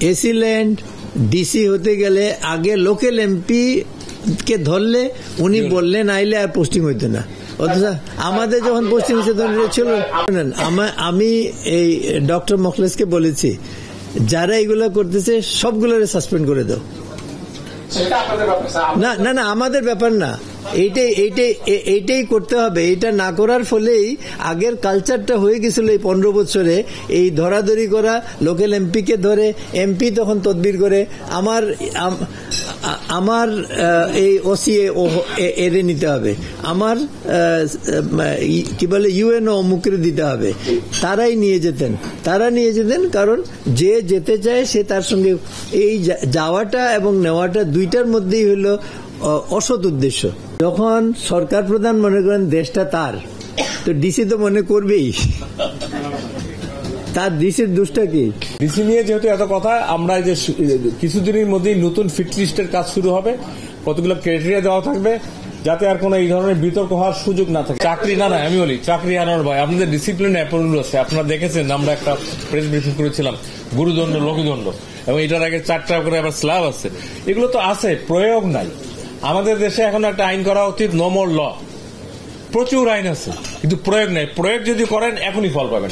AC land DC হতে গেলে আগে লোকাল এমপি কে ধরলে উনি বললেন আইলে আর পোস্টিং হইতো না। অথচ আমাদের যখন পোস্টিং ছিল, আমি এই ডক্টর মোখলেসকে বলেছি যারা এগুলো করতেছে সবগুলোরে সাসপেন্ড করে দাও। না না না, আমাদের ব্যাপার না, এইটাই করতে হবে। এটা না করার ফলেই আগের কালচারটা হয়ে গেছিল এই 15 বছরে, এই ধরাধরি করা, লোকাল এমপি কে ধরে এমপি তখন তদবির করে আমার এই ওসিএ এরে নিতে হবে, আমার কি বলে ইউএনও অমুকের দিতে হবে। তারা নিয়ে যেতেন কারণ যে যেতে চায় সে তার সঙ্গে এই যাওয়াটা এবং নেওয়াটা দুইটার মধ্যেই হলো অসৎ উদ্দেশ্য। যখন সরকার প্রধান মনে করেন দেশটা তার, তো ডিসি তো মনে করবেই তার ডিসির দোষটা কি? ডিসি নিয়ে যেহেতু এত কথা, আমরা যে কিছুদিনের মধ্যেই নতুন ফিট লিস্টের কাজ শুরু হবে, কতগুলো ক্রাইটেরিয়া দেওয়া থাকবে যাতে আর কোন এই ধরনের বিতর্ক হওয়ার সুযোগ না থাকে। চাকরি না আমি বলি চাকরি আনার ভাই, আপনাদের ডিসিপ্লিন অ্যাপ্রুভ আছে, আপনারা দেখেছেন, আমরা একটা প্রেস ব্রিফিং করেছিলাম, গুরুদণ্ড লঘুদণ্ড, এবং এটার আগে 4টা করে আবার স্ল্যাব আছে। এগুলো তো আছে, প্রয়োগ নাই। আমাদের দেশে এখন একটা আইন করা উচিত, নো মোর ল। প্রচুর আইন আছে কিন্তু প্রয়োগ নাই। প্রয়োগ যদি করেন এখনই ফল পাবেন।